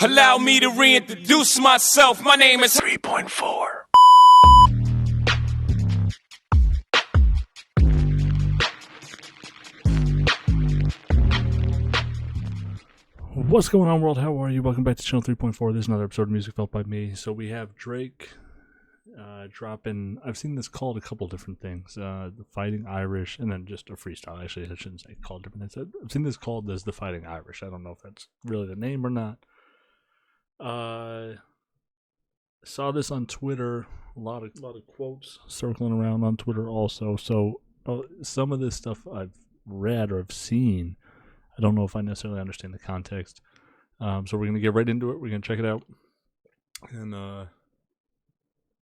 Allow me to reintroduce myself. My name is 3.4. What's going on, world? How are you? Welcome back to Channel 3.4. This is another episode of Music Felt by Me. So we have Drake dropping, I've seen this called a couple different things. The Fighting Irish, and then just a freestyle. Actually, I shouldn't say called different things. I've seen this called as the Fighting Irish. I don't know if that's really the name or not. Saw this on Twitter. A lot of quotes circling around on Twitter also. So some of this stuff I've read or have seen. I don't know if I necessarily understand the context. So we're going to get right into it. We're going to check it out. And,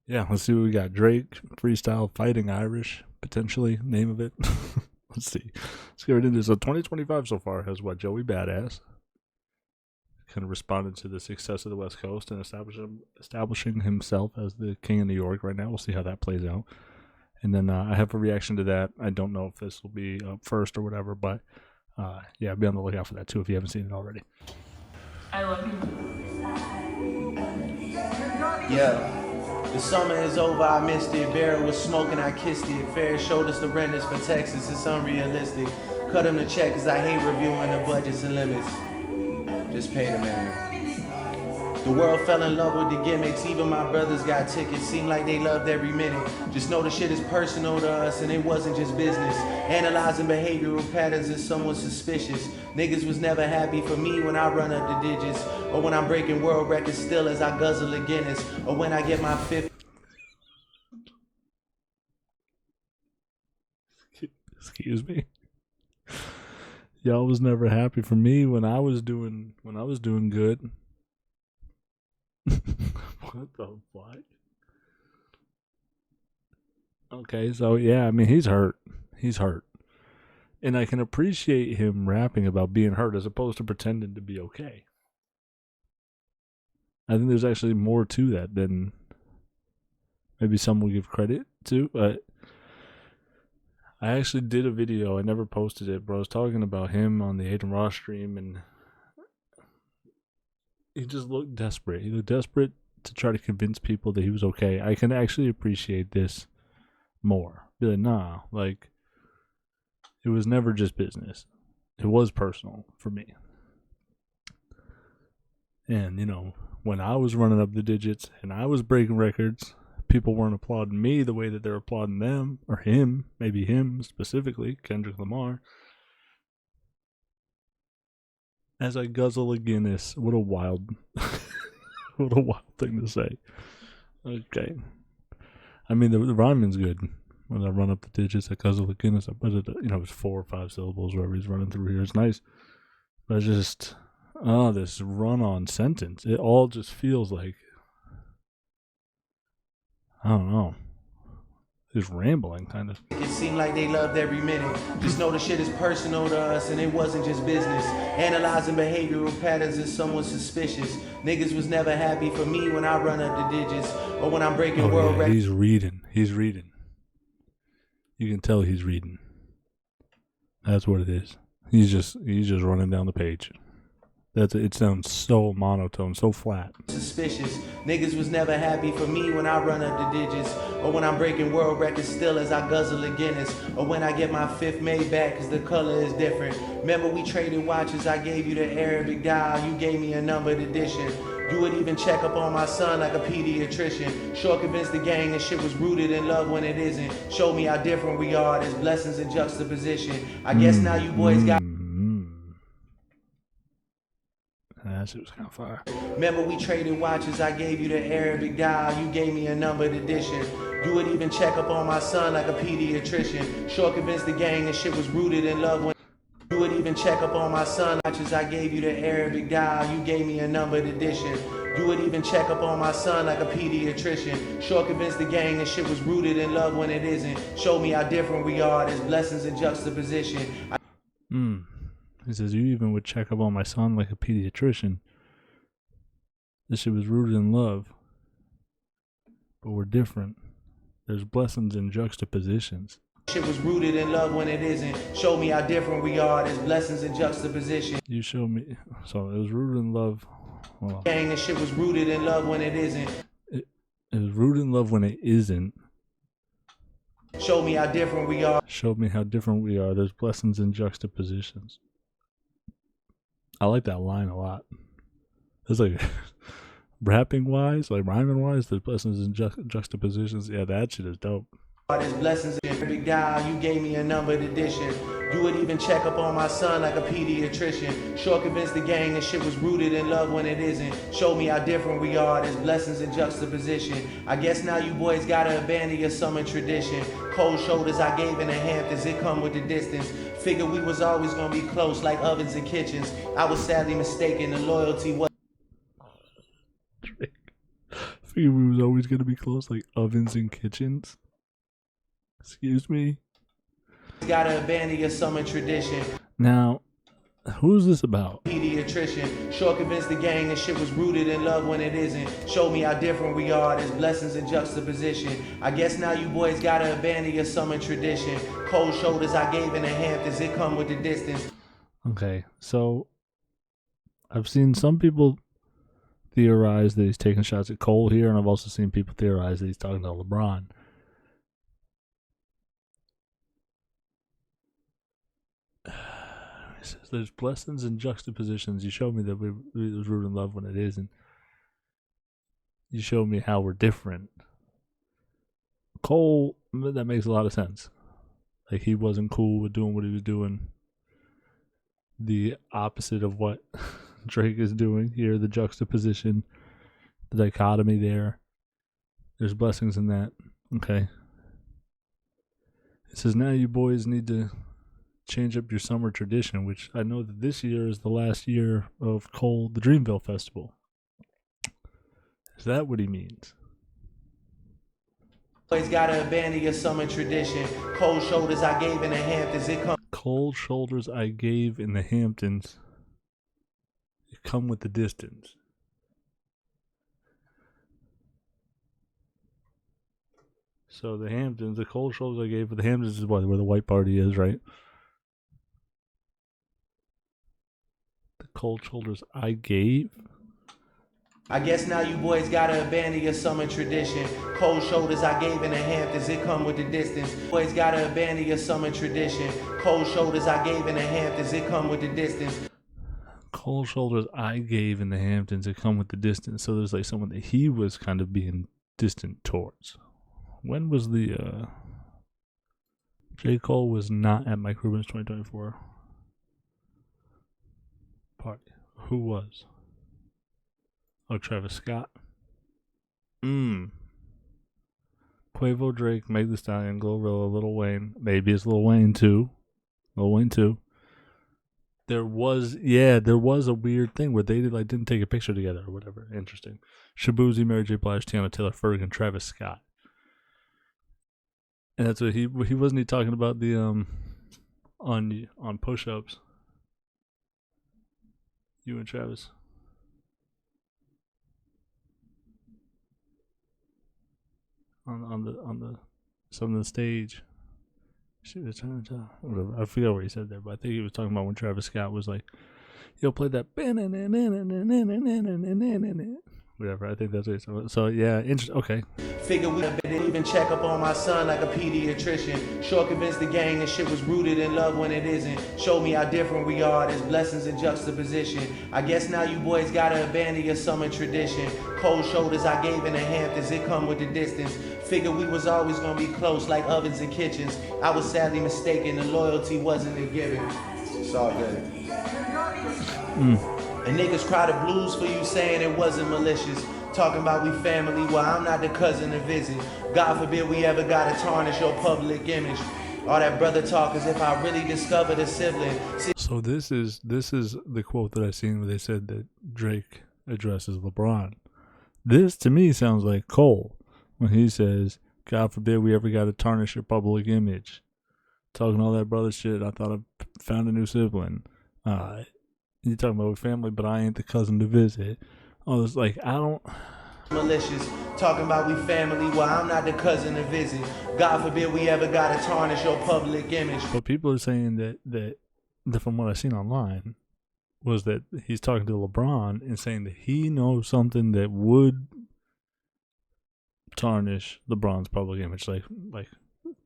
yeah, let's see what we got. Drake, Freestyle, Fighting Irish, potentially, name of it. Let's see. Let's get right into it. So 2025 so far has what? Joey Badass. Kind of responded to the success of the West Coast and establishing himself as the king of New York right now. We'll see how that plays out. And then I have a reaction to that. I don't know if this will be up first or whatever, but... yeah, be on the lookout for that too if you haven't seen it already. I love you. Yeah, the summer is over, I missed it. Barrel was smoking, I kissed it. Fair showed us the renters for Texas, it's unrealistic. Cut him the check cause I hate reviewing the budgets and limits. Just pay the man. The world fell in love with the gimmicks, even my brothers got tickets. Seemed like they loved every minute. Just know the shit is personal to us and it wasn't just business. Analyzing behavioral patterns is somewhat suspicious. Niggas was never happy for me when I run up the digits. Or when I'm breaking world records still as I guzzle a Guinness. Or when I get my fifth. Excuse me. Y'all was never happy for me when I was doing good. What the fuck? Okay, so yeah, I mean he's hurt. And I can appreciate him rapping about being hurt as opposed to pretending to be okay. I think there's actually more to that than maybe some will give credit to, but I actually did a video, I never posted it, but I was talking about him on the Aiden Ross stream, and he just looked desperate. He looked desperate to try to convince people that he was okay. I can actually appreciate this more. Be like, nah, like, it was never just business. It was personal for me. And, you know, when I was running up the digits and I was breaking records, people weren't applauding me the way that they're applauding them, or him, maybe him specifically, Kendrick Lamar. As I guzzle a Guinness, what a wild thing to say. Okay. I mean, the rhyming's good. When I run up the digits, I guzzle a Guinness. I put it, it's 4 or 5 syllables, wherever he's running through here. It's nice. But it's just, this run-on sentence. It all just feels like, I don't know. Just rambling, kind of. It seemed like they loved every minute. Just know the shit is personal to us and it wasn't just business. Analyzing behavioral patterns is somewhat suspicious. Niggas was never happy for me when I run up the digits or when I'm breaking world records. He's reading. You can tell he's reading. That's what it is. He's just running down the page. It sounds so monotone, so flat. Suspicious. Niggas was never happy for me when I run up the digits. Or when I'm breaking world records still as I guzzle a Guinness. Or when I get my 5th made back cause the color is different. Remember we traded watches, I gave you the Arabic dial, you gave me a numbered edition. You would even check up on my son like a pediatrician. Sure convinced the gang that shit was rooted in love when it isn't. Show me how different we are, there's blessings in juxtaposition. I guess now you boys got... That shit was kind of fire. Remember we traded watches, I gave you the Arabic dial, you gave me a numbered edition. You would even check up on my son like a pediatrician. Sure convinced the gang that shit was rooted in love when... You would even check up on my son, watches, I gave you the Arabic dial, you gave me a numbered edition. You would even check up on my son like a pediatrician. Sure convinced the gang that shit was rooted in love when it isn't. Show me how different we are, there's blessings in juxtaposition. He says, you even would check up on my son like a pediatrician. This shit was rooted in love. But we're different. There's blessings in juxtapositions. Shit was rooted in love when it isn't. Show me how different we are. There's blessings in juxtaposition. You show me. So it was rooted in love hold on. Gang, this shit was rooted in love when it isn't. It was rooted in love when it isn't. Show me how different we are. Showed me how different we are. There's blessings in juxtapositions. I like that line a lot. It's like rapping wise, like rhyming wise, there's blessings in juxtapositions. Yeah, that shit is dope. There's blessings in big dial. You gave me a numbered edition. You would even check up on my son like a pediatrician. Sure convinced the gang this shit was rooted in love when it isn't. Show me how different we are. There's blessings in juxtaposition. I guess now you boys gotta abandon your summer tradition. Cold shoulders I gave in the Hamptons, it come with the distance. Figured we was always gonna be close like ovens and kitchens. I was sadly mistaken, the loyalty was. Figured we was always gonna be close like ovens and kitchens. Excuse me? Gotta abandon your summer tradition. Now, who's this about? Pediatrician. Sure convinced the gang this shit was rooted in love when it isn't. Show me how different we are. There's blessings in juxtaposition. I guess now you boys gotta abandon your summer tradition. Cold shoulders I gave in the Hamptons, it come with the distance. Okay, so I've seen some people theorize that he's taking shots at Cole here, and I've also seen people theorize that he's talking to LeBron. He says there's blessings and juxtapositions. You showed me that we was rooted in love when it isn't. You showed me how we're different. Cole, that makes a lot of sense. Like, he wasn't cool with doing what he was doing. The opposite of what Drake is doing here, the juxtaposition, the dichotomy there. There's blessings in that. Okay. It says now you boys need to change up your summer tradition, which I know that this year is the last year of Cole, the Dreamville Festival. Is that what he means? Always gotta abandon your summer tradition. Cold shoulders I gave in the Hamptons, it come. Cold shoulders I gave in the Hamptons, it come with the distance. So the Hamptons, the cold shoulders I gave, but the Hamptons is what, where the white party is, right? The cold shoulders I gave. I guess now you boys gotta abandon your summer tradition. Cold shoulders I gave in the Hamptons, it come with the distance. Boys gotta abandon your summer tradition. Cold shoulders I gave in the Hamptons, it come with the distance. Cold shoulders I gave in the Hamptons, it come with the distance. So there's like someone that he was kind of being distant towards. When was the J. Cole was not at Mike Rubin's 2024 party. Who was? Oh, Travis Scott. Quavo, Drake, Meg Thee Stallion, Glorilla, Lil Wayne. Maybe it's Lil Wayne too. Lil Wayne too. There was a weird thing where they didn't take a picture together or whatever. Interesting. Shabuzi, Mary J. Blige, Tiana Taylor, Ferg, and Travis Scott. And that's what he wasn't he talking about the on push-ups. You and Travis. On the some of the stage. She was trying to whatever. I forget what he said there, but I think he was talking about when Travis Scott was like, "Yo, play that." Whatever. I think that's what he said. So yeah, interesting. Okay. Figure we didn't even check up on my son like a pediatrician. Sure convinced the gang this shit was rooted in love when it isn't. Show me how different we are. There's blessings in juxtaposition. I guess now you boys gotta abandon your summer tradition. Cold shoulders I gave in the Hamptons, it come with the distance. Figured we was always gonna be close like ovens and kitchens. I was sadly mistaken, the loyalty wasn't a given. It's all good. And niggas cry the blues for you saying it wasn't malicious. Talking about we family, well I'm not the cousin to visit. God forbid we ever gotta tarnish your public image. All that brother talk as if I really discovered a sibling. So this is the quote that I seen where they said that Drake addresses LeBron. This to me sounds like Cole when he says, God forbid we ever gotta tarnish your public image. Talking all that brother shit, I thought I found a new sibling. You talking about family, but I ain't the cousin to visit. Oh, it's like, I don't... Malicious, talking about we family, well I'm not the cousin to visit. God forbid we ever gotta tarnish your public image. But people are saying that from what I've seen online, was that he's talking to LeBron and saying that he knows something that would tarnish LeBron's public image, like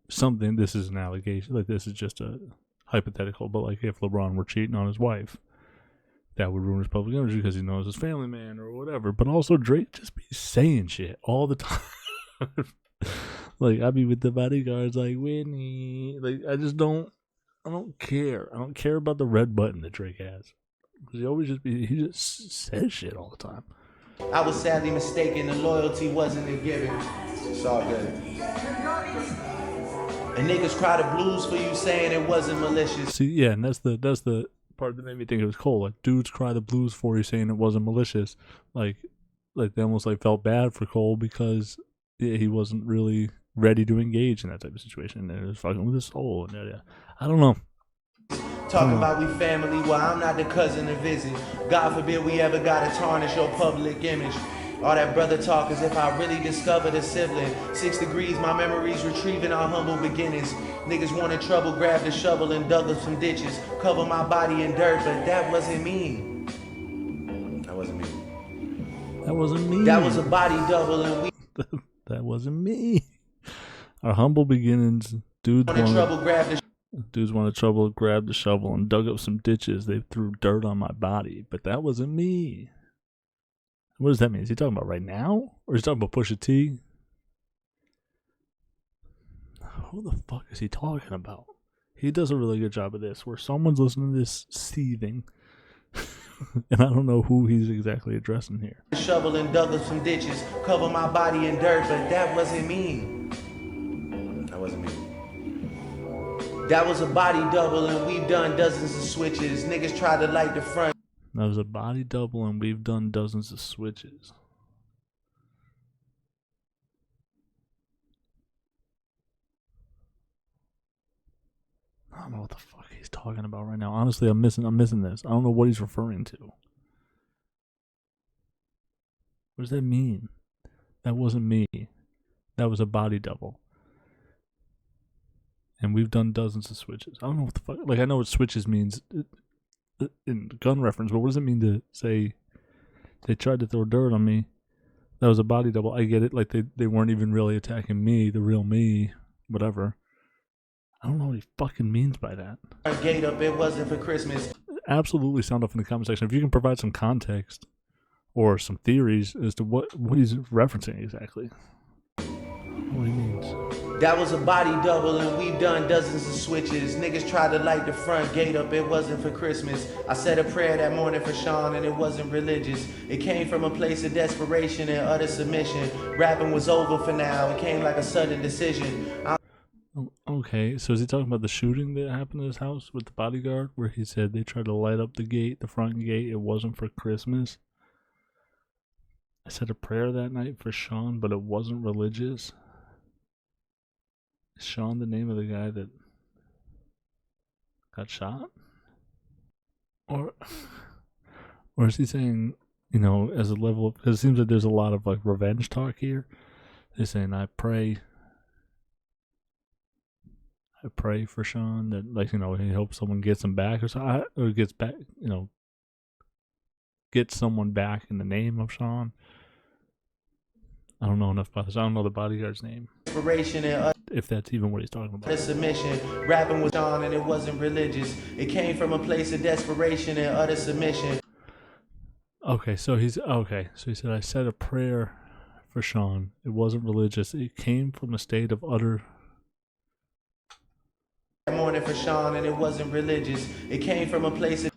something. This is an allegation, like this is just a hypothetical, but like if LeBron were cheating on his wife, that would ruin his public image because he knows his family man or whatever. But also Drake just be saying shit all the time. Like I be with the bodyguards like Whitney. Like I don't care. I don't care about the red button that Drake has. He just says shit all the time. I was sadly mistaken, the loyalty wasn't a given. It's all good. And niggas cry the blues for you saying it wasn't malicious. See, yeah, and that's the part that made me think it was Cole. Like dudes cry the blues for you saying it wasn't malicious. Like they almost like felt bad for Cole because he wasn't really ready to engage in that type of situation. And it was fucking with his soul. And yeah, I don't know. Talking about we family, well, I'm not the cousin to visit. God forbid we ever gotta tarnish your public image. All that brother talk as if I really discovered a sibling. 6 degrees, my memories retrieving our humble beginnings. Niggas wanted trouble, grabbed a shovel and dug up some ditches. Cover my body in dirt, but that wasn't me. That wasn't me. That wasn't me. That was a body double and we... That wasn't me. Our humble beginnings, dudes wanted trouble, grabbed the shovel and dug up some ditches. They threw dirt on my body, but that wasn't me. What does that mean? Is he talking about right now? Or is he talking about Pusha T? Who the fuck is he talking about? He does a really good job of this, where someone's listening to this seething. And I don't know who he's exactly addressing here. Shovel and dug up some ditches, cover my body in dirt, but that wasn't me. That wasn't me. That was a body double and we've done dozens of switches. Niggas tried to light the front. That was a body double and we've done dozens of switches. I don't know what the fuck he's talking about right now. Honestly, I'm missing this. I don't know what he's referring to. What does that mean? That wasn't me. That was a body double. And we've done dozens of switches. I don't know what the fuck. Like, I know what switches means in gun reference, but what does it mean to say they tried to throw dirt on me? That was a body double. I get it. Like, they weren't even really attacking me, the real me, whatever. I don't know what he fucking means by that. Gate up, it wasn't for Christmas. Absolutely sound off in the comment section. If you can provide some context or some theories as to what he's referencing exactly. What he means. That was a body double and we've done dozens of switches. Niggas tried to light the front gate up, it wasn't for Christmas. I said a prayer that morning for Sean and it wasn't religious. It came from a place of desperation and utter submission. Rapping was over for now, it came like a sudden decision. Okay, so is he talking about the shooting that happened at his house with the bodyguard, where he said they tried to light up the gate, the front gate, it wasn't for Christmas? I said a prayer that night for Sean, but it wasn't religious. Is Sean the name of the guy that got shot? Or is he saying, you know, as a level of, because it seems like there's a lot of like revenge talk here. They're saying, I pray for Sean that, like, you know, he hopes someone gets him back or gets back, you know, gets someone back in the name of Sean. I don't know enough about this. I don't know the bodyguard's name. If that's even what he's talking about. Submission, rapping with Sean and it wasn't religious. It came from a place of desperation and utter submission. Okay, so he said, I said a prayer for Sean. It wasn't religious. It came from a state of utter morning for Sean and it wasn't religious. It came from a place of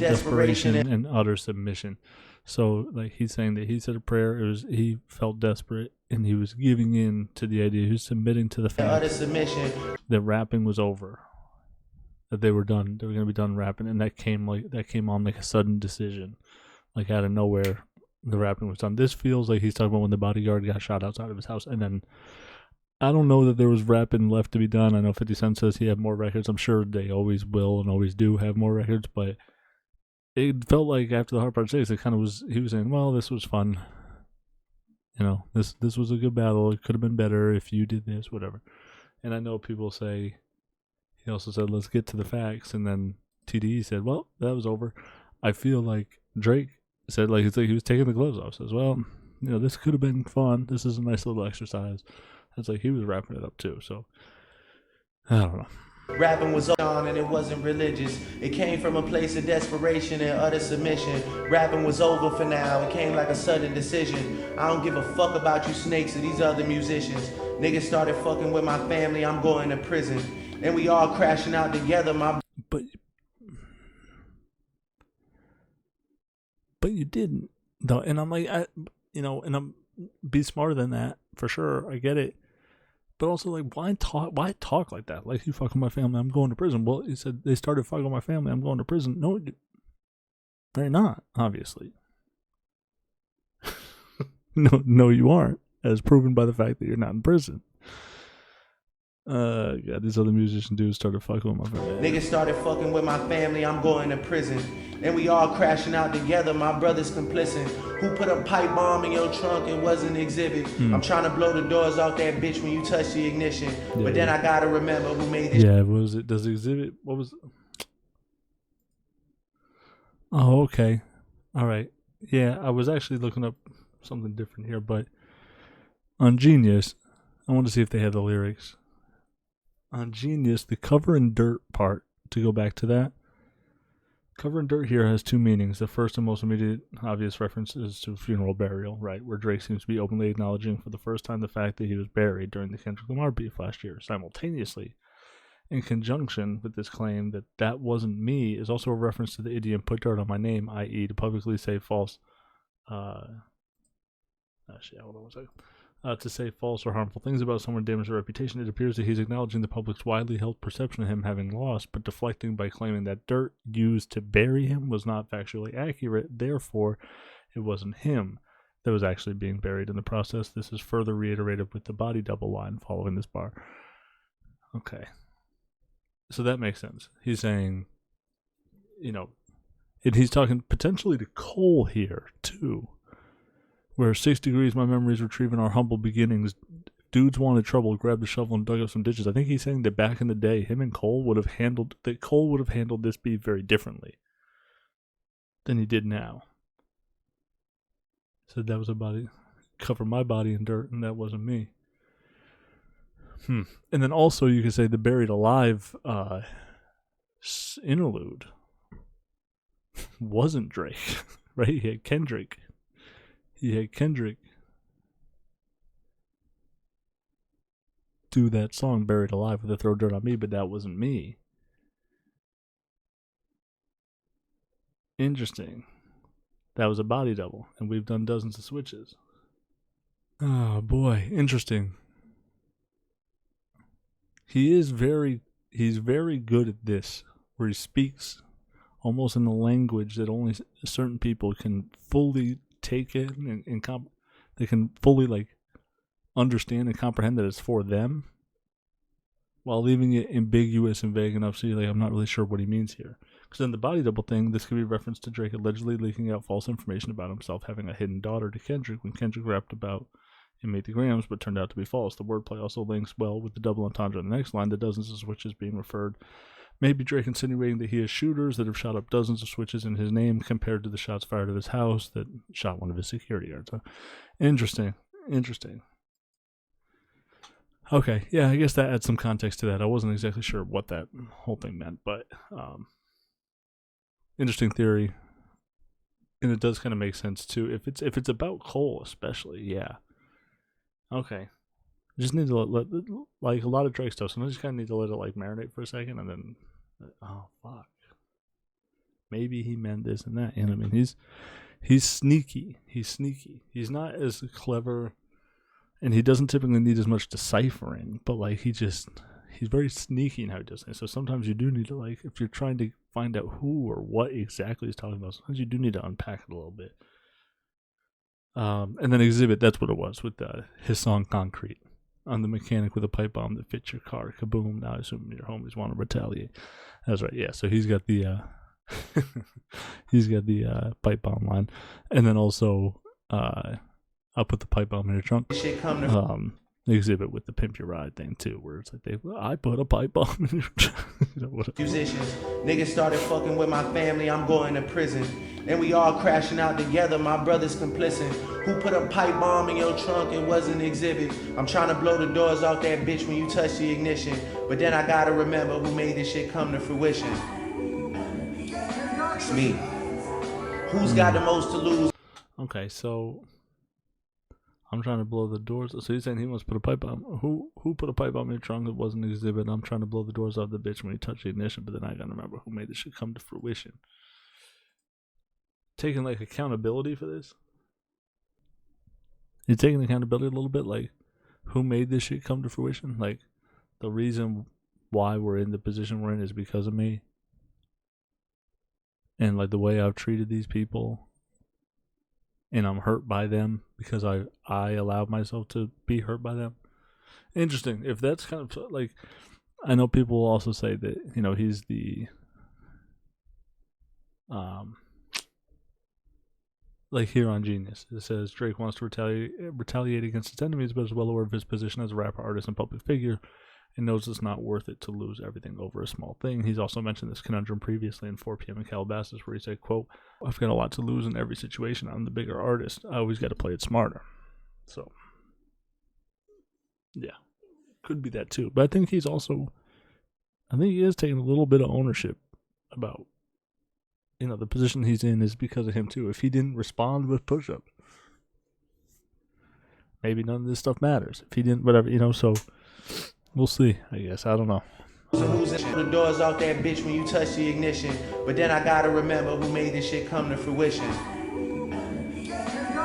desperation and utter submission. So, like, he's saying that he said a prayer. He felt desperate and he was giving in to the idea. He was submitting to the fact that rapping was over, that they were done. They were going to be done rapping, and that came on like a sudden decision, like out of nowhere. The rapping was done. This feels like he's talking about when the bodyguard got shot outside of his house, and then. I don't know that there was rapping left to be done. I know 50 Cent says he had more records. I'm sure they always will and always do have more records, but it felt like after the Hard Part 6, it kind of was, he was saying, well, this was fun. You know, this was a good battle. It could have been better if you did this, whatever. And I know people say, he also said, let's get to the facts. And then TDE said, well, that was over. I feel like Drake said, like, it's like he was taking the gloves off. Says, well, this could have been fun. This is a nice little exercise. It's like he was wrapping it up too. So I don't know. Rapping was on and it wasn't religious. It came from a place of desperation and utter submission. Rapping was over for now. It came like a sudden decision. I don't give a fuck about you snakes or these other musicians. Niggas started fucking with my family. I'm going to prison. And we all crashing out together. But you didn't though. And I'm like, and I'm be smarter than that for sure. I get it. But also, like, why talk like that? Like, you fucking my family, I'm going to prison. Well, he said they started fucking my family, I'm going to prison. No, they're not, obviously. No, you aren't, as proven by the fact that you're not in prison. Yeah, these other musician dudes started fucking with my family. Niggas started fucking with my family, I'm going to prison. And we all crashing out together, my brother's complicit. Who put a pipe bomb in your trunk? It was an exhibit. I'm trying to blow the doors off that bitch when you touch the ignition. Yeah, but then I gotta remember who made this. Yeah, what was it? Does the exhibit, what was it? Oh, okay. All right. Yeah, I was actually looking up something different here, but on Genius, I want to see if they have the lyrics. On Genius, the cover and dirt part, to go back to that, cover and dirt here has two meanings. The first and most immediate obvious reference is to funeral burial, right, where Drake seems to be openly acknowledging for the first time the fact that he was buried during the Kendrick Lamar beef last year. Simultaneously, in conjunction with this claim that that wasn't me, is also a reference to the idiom put dirt on my name, i.e. to publicly say false hold on one second. To say false or harmful things about someone to damage their reputation. It appears that he's acknowledging the public's widely held perception of him having lost, but deflecting by claiming that dirt used to bury him was not factually accurate. Therefore, it wasn't him that was actually being buried in the process. This is further reiterated with the body double line following this bar. Okay. So that makes sense. He's saying, and he's talking potentially to Cole here, too. Where 6 degrees, my memories retrieving our humble beginnings. Dudes wanted trouble, grabbed a shovel and dug up some ditches. I think he's saying that back in the day, him and Cole would have handled this beef very differently than he did now. Said that was a body, cover my body in dirt, and that wasn't me. And then also you could say the buried alive interlude wasn't Drake, right? He had Kendrick. Do that song Buried Alive with the Throw Dirt on Me, but that wasn't me. Interesting. That was a body double, and we've done dozens of switches. Oh boy, interesting. He's very good at this, where he speaks almost in a language that only certain people can fully take it and they can fully understand and comprehend that it's for them, while leaving it ambiguous and vague enough so you're like, I'm not really sure what he means here. Because in the body double thing, this could be reference to Drake allegedly leaking out false information about himself having a hidden daughter to Kendrick when Kendrick rapped about and made the grams, but turned out to be false. The wordplay also links well with the double entendre in the next line, the dozens of switches being referred. Maybe Drake insinuating that he has shooters that have shot up dozens of switches in his name compared to the shots fired at his house that shot one of his security guards. So, interesting. Okay, yeah, I guess that adds some context to that. I wasn't exactly sure what that whole thing meant, but interesting theory. And it does kind of make sense too. If it's about Cole especially, yeah. Okay. Just need to let like a lot of Drake stuff. Sometimes you kind of need to let it marinate for a second, and then, oh fuck, maybe he meant this and that. And I mean, he's sneaky. He's not as clever, and he doesn't typically need as much deciphering. But he's very sneaky in how he does things. So sometimes you do need to if you're trying to find out who or what exactly he's talking about, sometimes you do need to unpack it a little bit. And then Exhibit, that's what it was with his song Concrete. On the mechanic with a pipe bomb that fits your car. Kaboom. Now I assume your homies want to retaliate. That's right. Yeah. So he's got the pipe bomb line, and then also I'll put the pipe bomb in your trunk. exhibit with the pimp your ride thing too, where it's like I put a pipe bomb in your Musicians, niggas started fucking with my family, I'm going to prison. And we all crashing out together, my brother's complicit. Who put a pipe bomb in your trunk? It was an exhibit. I'm trying to blow the doors off that bitch when you touch the ignition. But then I gotta remember who made this shit come to fruition. It's me. Who's got the most to lose? Okay, so I'm trying to blow the doors. So he's saying he wants to put a pipe bomb. Who put a pipe bomb in your trunk? It wasn't an exhibit. I'm trying to blow the doors off the bitch when you touch the ignition. But then I gotta remember who made this shit come to fruition. Taking like accountability for this. You're taking accountability a little bit, like who made this shit come to fruition? Like the reason why we're in the position we're in is because of me. And like the way I've treated these people, and I'm hurt by them because I allowed myself to be hurt by them. Interesting. If that's kind of like, I know people will also say that, you know, he's the like here on Genius, it says Drake wants to retaliate against his enemies, but is well aware of his position as a rapper, artist, and public figure, and knows it's not worth it to lose everything over a small thing. He's also mentioned this conundrum previously in 4 p.m. in Calabasas, where he said, quote, I've got a lot to lose in every situation. I'm the bigger artist. I always got to play it smarter. So, yeah, could be that too. But I think he is taking a little bit of ownership about, you know, the position he's in is because of him too. If he didn't respond with push-ups, maybe none of this stuff matters. If he didn't, whatever, you know, so we'll see, I guess. I don't know. So who's in the doors off that bitch when you touch the ignition? But then I gotta remember who made this shit come to fruition.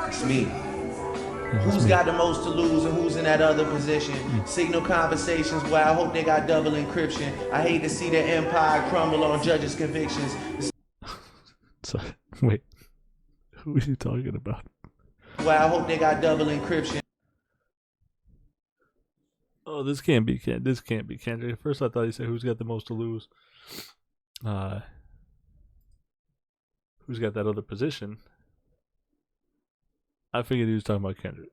It's me. Who's got the most to lose and who's in that other position? Signal conversations where I hope they got double encryption. I hate to see the empire crumble on judges' convictions. So, wait, who are you talking about? Well, I hope they got double encryption. Oh, this can't be Kendrick. At first I thought he said who's got the most to lose. Who's got that other position? I figured he was talking about Kendrick.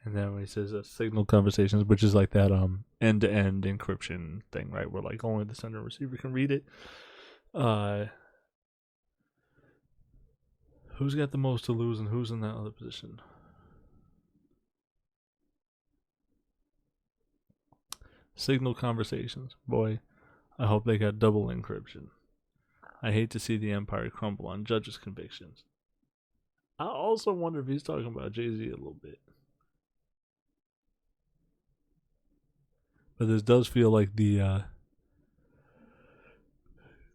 And then when he says signal conversations, which is like that end-to-end encryption thing, right? Where like only the sender and receiver can read it. Who's got the most to lose and who's in that other position? Signal conversations. Boy, I hope they got double encryption. I hate to see the empire crumble on judges' convictions. I also wonder if he's talking about Jay-Z a little bit. But this does feel like the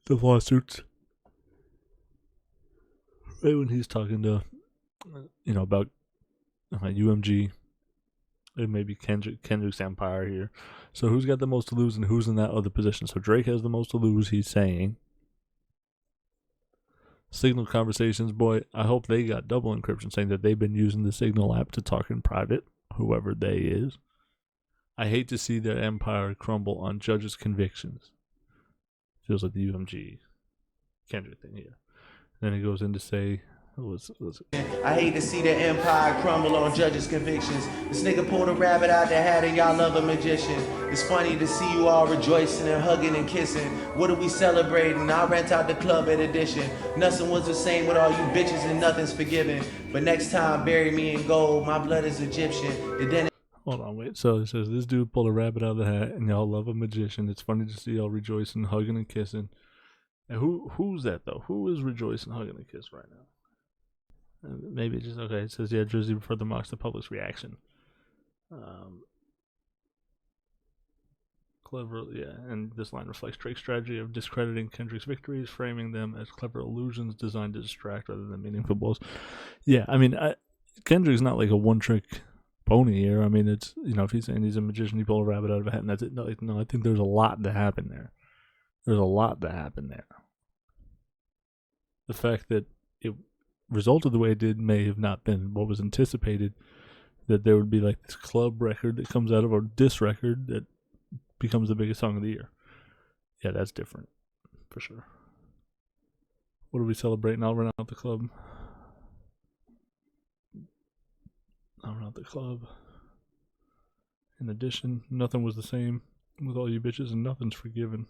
lawsuits. Right when he's talking to, you know, about UMG, and maybe Kendrick's empire here. So who's got the most to lose and who's in that other position? So Drake has the most to lose, he's saying. Signal conversations, boy, I hope they got double encryption, saying that they've been using the Signal app to talk in private, whoever they is. I hate to see their empire crumble on judges' convictions. Feels like the UMG Kendrick thing here. Then he goes in to say, I hate to see the empire crumble on judges' convictions. This nigga pulled a rabbit out the hat and y'all love a magician. It's funny to see you all rejoicing and hugging and kissing. What are we celebrating? I'll rent out the club at Edition. Nothing was the same with all you bitches and nothing's forgiven. But next time, bury me in gold. My blood is Egyptian. Hold on, wait. So it says, this dude pulled a rabbit out of the hat and y'all love a magician. It's funny to see y'all rejoicing, hugging, and kissing. And who's that, though? Who is rejoicing, hugging, and kiss right now? Maybe just, okay, it says, yeah, Jersey further mocks the public's reaction. Clever, yeah, and this line reflects Drake's strategy of discrediting Kendrick's victories, framing them as clever illusions designed to distract rather than meaningful blows. Yeah, I mean, Kendrick's not like a one-trick pony here. I mean, it's, you know, if he's saying he's a magician, he pulled a rabbit out of a hat, and that's it. No, I think there's a lot to happen there. There's a lot to happen there. The fact that it resulted the way it did may have not been what was anticipated, that there would be like this club record that comes out of a diss record that becomes the biggest song of the year. Yeah, that's different, for sure. What are we celebrating? I'll run out the club. In addition, nothing was the same with all you bitches, and nothing's forgiven.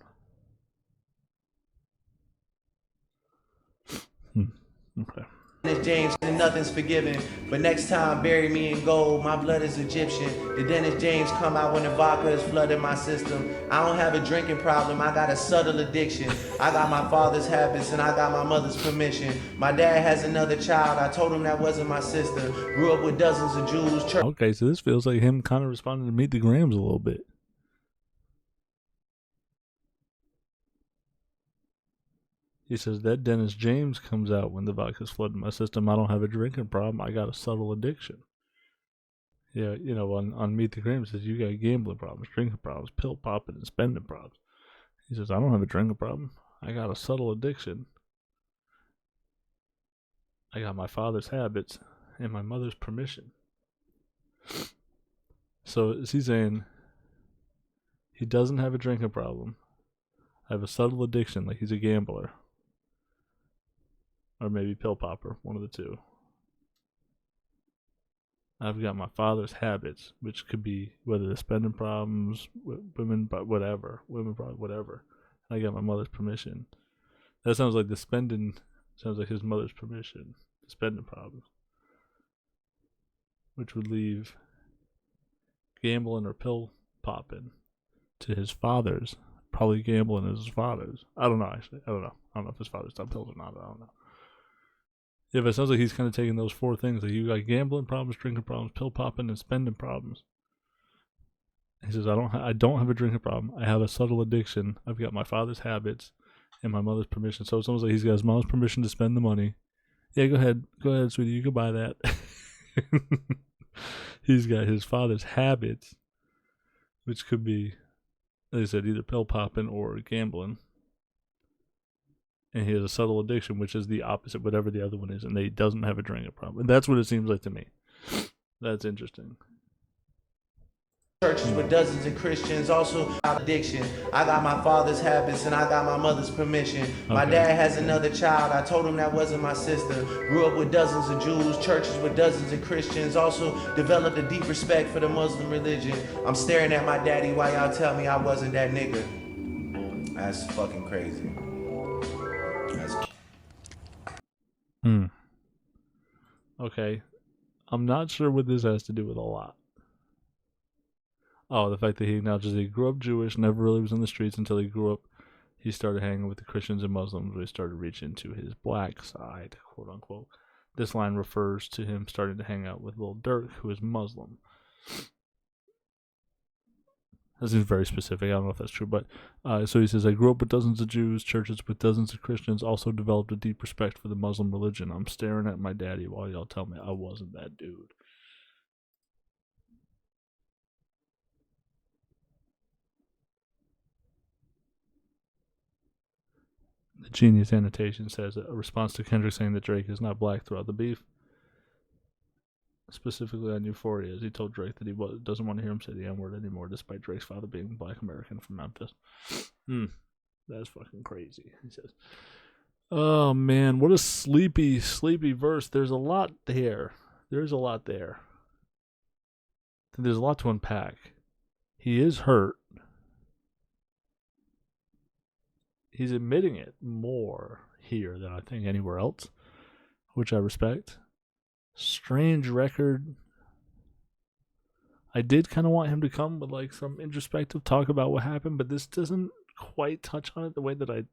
Okay. Dennis James, and nothing's forgiven. But next time, bury me in gold. My blood is Egyptian. The Dennis James come out when the vodka is flooding my system. I don't have a drinking problem. I got a subtle addiction. I got my father's habits and I got my mother's permission. My dad has another child. I told him that wasn't my sister. Grew up with dozens of Jews. Okay, so this feels like him kind of responding to Meet the Grams a little bit. He says that Dennis James comes out when the vodka's flooding my system. I don't have a drinking problem. I got a subtle addiction. Yeah, you know, on Meet the Grams, says you got gambling problems, drinking problems, pill popping, and spending problems. He says, I don't have a drinking problem. I got a subtle addiction. I got my father's habits and my mother's permission. So is he saying he doesn't have a drinking problem? I have a subtle addiction, like he's a gambler. Or maybe pill popper, one of the two. I've got my father's habits, which could be whether they're spending problems, women problems, whatever. And I got my mother's permission. That sounds like sounds like his mother's permission, the spending problems. Which would leave gambling or pill popping to his father's. Probably gambling is his father's. I don't know, actually. I don't know if his father's done pills or not. I don't know. Yeah, but it sounds like he's kind of taking those four things. Like, you got gambling problems, drinking problems, pill popping, and spending problems. He says, I don't have a drinking problem. I have a subtle addiction. I've got my father's habits and my mother's permission. So it's almost like he's got his mom's permission to spend the money. Yeah, go ahead, sweetie. You can buy that. He's got his father's habits, which could be, like I said, either pill popping or gambling. And he has a subtle addiction, which is the opposite, whatever the other one is, and he doesn't have a drinking problem. And that's what it seems like to me. That's interesting. Churches with dozens of Christians, also addiction. I got my father's habits and I got my mother's permission. My dad has another child. I told him that wasn't my sister. Grew up with dozens of Jews, churches with dozens of Christians. Also developed a deep respect for the Muslim religion. I'm staring at my daddy while y'all tell me I wasn't that nigga. That's fucking crazy. Okay. I'm not sure what this has to do with a lot. Oh, the fact that he acknowledges he grew up Jewish, never really was in the streets until he grew up. He started hanging with the Christians and Muslims when he started reaching to his black side, quote unquote. This line refers to him starting to hang out with Lil Durk, who is Muslim. This is very specific. I don't know if that's true, but so he says, I grew up with dozens of Jews, churches with dozens of Christians, also developed a deep respect for the Muslim religion. I'm staring at my daddy while y'all tell me I wasn't that dude. The Genius annotation says a response to Kendrick saying that Drake is not black throughout the beef. Specifically on Euphoria, as he told Drake that he doesn't want to hear him say the N-word anymore, despite Drake's father being a black American from Memphis. That's fucking crazy, he says. Oh, man, what a sleepy verse. There's a lot there. There's a lot there. There's a lot to unpack. He is hurt. He's admitting it more here than I think anywhere else, which I respect. Strange record. I did kind of want him to come with like some introspective talk about what happened, but this doesn't quite touch on it the way that I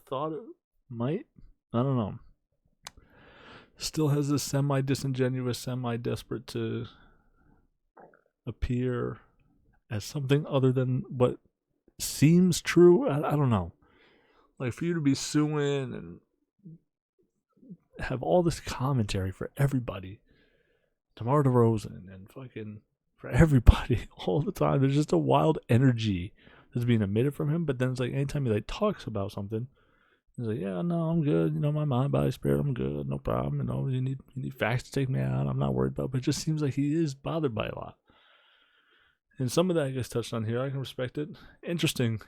thought it might. I don't know. Still has this semi-disingenuous, semi-desperate to appear as something other than what seems true. I don't know. Like, for you to be suing and have all this commentary for everybody, DeMar DeRozan, and fucking for everybody all the time. There's just a wild energy that's being emitted from him. But then it's like anytime he like talks about something, he's like, "Yeah, no, I'm good. You know, my mind, body, spirit, I'm good. No problem. You know, you need facts to take me out. I'm not worried about." But it just seems like he is bothered by a lot. And some of that gets touched on here. I can respect it. Interesting.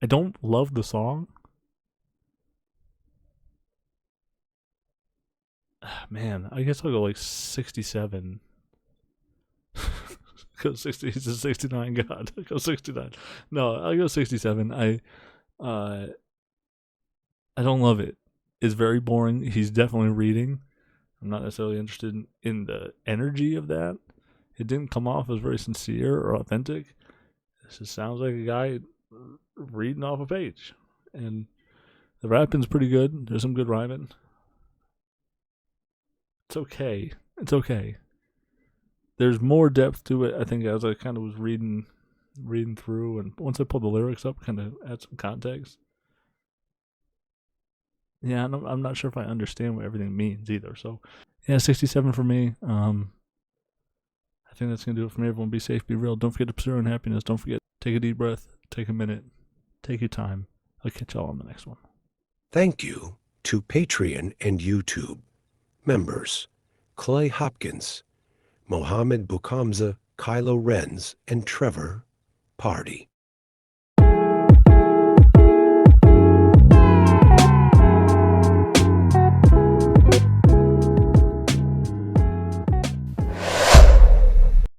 I don't love the song. Man, I guess I'll go like 67. Go 60 to 69. God, go 69. No, I'll go 67. I don't love it. It's very boring. He's definitely reading. I'm not necessarily interested in the energy of that. It didn't come off as very sincere or authentic. This just sounds like a guy reading off a page. And the rapping's pretty good. There's some good rhyming. It's okay. It's okay. There's more depth to it, I think, as I kind of was reading through, and once I pulled the lyrics up, kind of add some context. Yeah, I'm not sure if I understand what everything means either. So, yeah, 67 for me. I think that's going to do it for me. Everyone be safe, be real. Don't forget to pursue your own happiness. Don't forget, take a deep breath, take a minute, take your time. I'll catch y'all on the next one. Thank you to Patreon and YouTube members Clay Hopkins, Mohammed Bukamza, Kylo Renz, and Trevor Party.